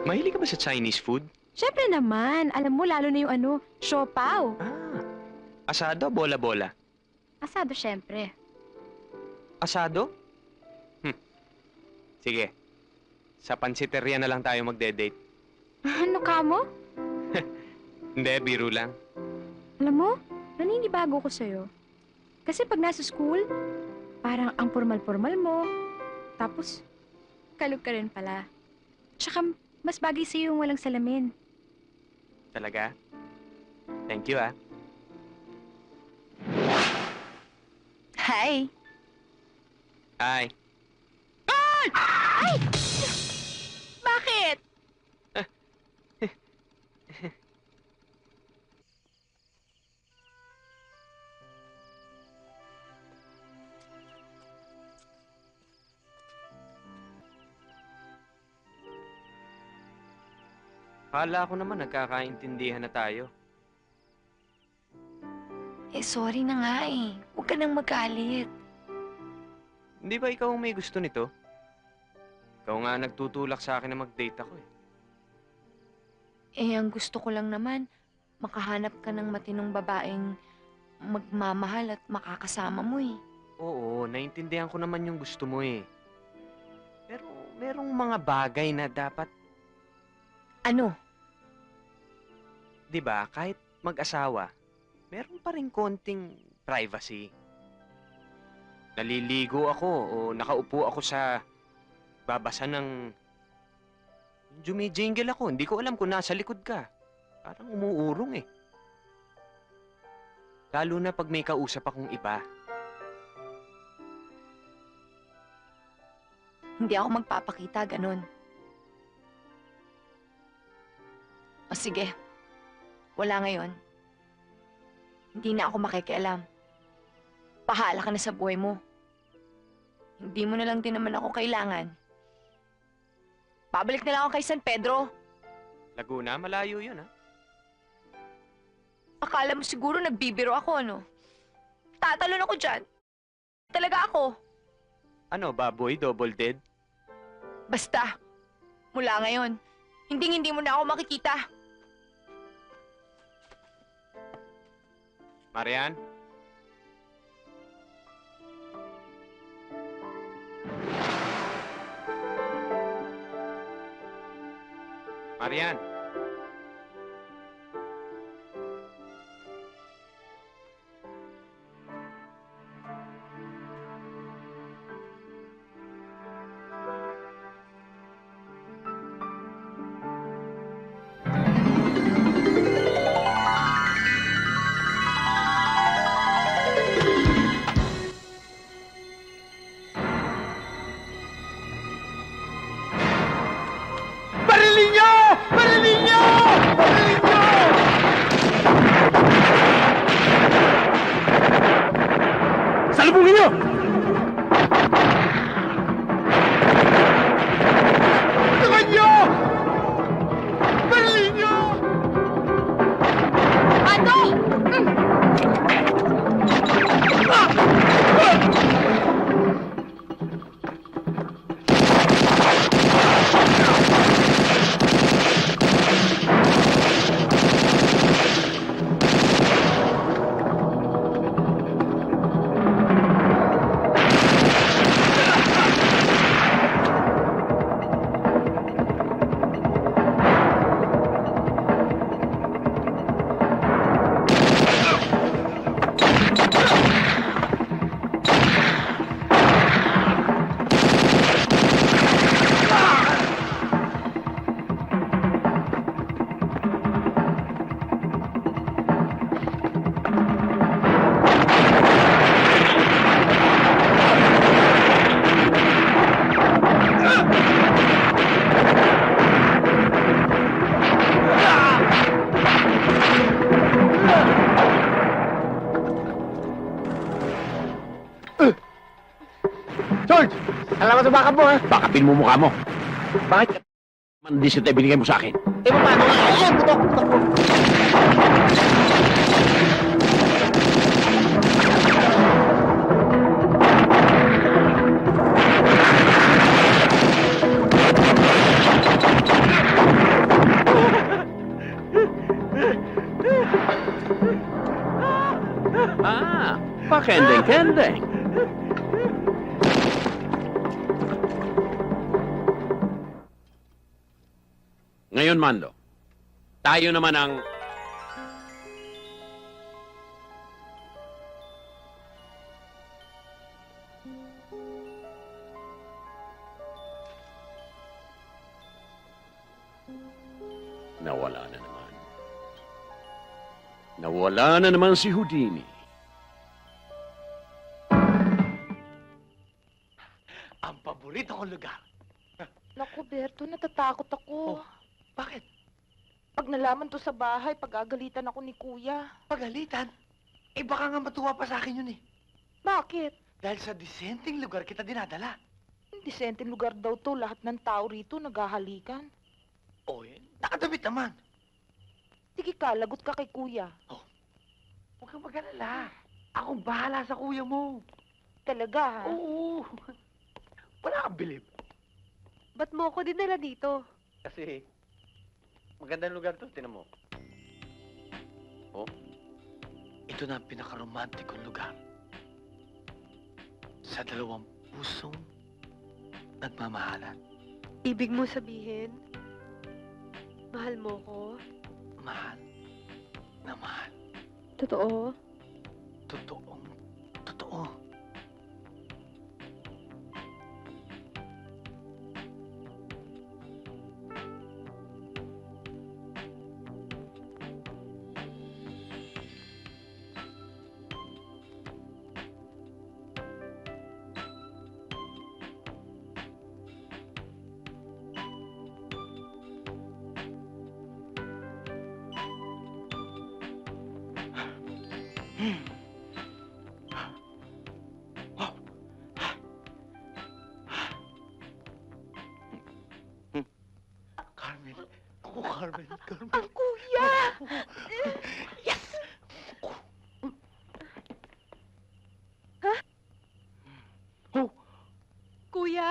Mahilig ka ba sa Chinese food? Siyempre naman, alam mo lalo na yung siopaw. Asado, bola-bola. Asado siyempre. Asado? Sige. Sa pansiteria na lang tayo magde-date. Ano ka mo? Hindi, biro lang. Alam mo, naninibago ko sa'yo. Kasi pag nasa school, parang ang formal-formal mo. Tapos, kalog ka rin pala. Tsaka, mas bagay sa'yo yung walang salamin. Talaga? Thank you, ah. Hi! Hi. Ay! Bakit? Kala ko naman nagkakaintindihan na tayo. Sorry na nga eh. Huwag ka nang magalit. Hindi ba ikaw ang may gusto nito? Ikaw nga nagtutulak sa akin na mag-date ako eh. Ang gusto ko lang naman, makahanap ka ng matinong babaeng magmamahal at makakasama mo eh. Oo, naintindihan ko naman yung gusto mo eh. Pero merong mga bagay na dapat, Ano? 'di ba, kahit mag-asawa, meron pa rin konting privacy. Naliligo ako o nakaupo ako sa babasa ng jumijingle ako. Hindi ko alam kung nasa likod ka. Parang umuurong eh. Lalo na pag may kausap akong iba. Hindi ako magpapakita, ganun. O sige, wala ngayon. Hindi na ako makikialam. Bahala ka na sa buhay mo. Hindi mo na lang din naman ako kailangan. Babalik na lang ako kay San Pedro. Laguna, malayo yun ha. Akala mo siguro nagbibiro ako, ano? Tatalon ako dyan. Talaga ako. Ano, baboy, double dead? Basta, mula ngayon, hindi mo na ako makikita. Marian? Marian? Barilin niyo! Barilin niyo! Barilin niyo! Salubungin niyo! Tulungan niyo! Barilin niyo! Ano? George! Salamat sa backup mo, ha? Backupin mo mukha mo. Bakit man disit na binigay mo sa akin? Eh, paano nga? Ayan, putok! Depende. Ngayon, Mando, tayo naman ang... Nawala na naman. Nawala na naman si Houdini. Ang paborito kong lugar. Naku, Berto, natatakot ako. Bakit? Pag nalaman to sa bahay, pag-agalitan ako ni Kuya. Pagalitan? Eh baka nga matuwa pa sa akin yun eh. Bakit? Dahil sa disenteng lugar kita dinadala. Disenteng lugar daw to. Lahat ng tao rito naghahalikan. O yun, nakadamit naman. Sige ka, lagot ka kay Kuya. Huwag kang mag-alala. Akong bahala sa kuya mo. Talaga, ha? Oo. Wala kang bilib. Ba't mo ako dinala dito? Kasi, magandang lugar to, tinan mo. Oh, ito na ang pinaka-romantikong lugar. Sa dalawang pusong nagmamahalan. Ibig mo sabihin, mahal mo ko? Mahal na mahal. Totoo? Totoong totoo. Carmen. Oh, Carmen. Carmen. Ang Kuya! Yes! Kuya?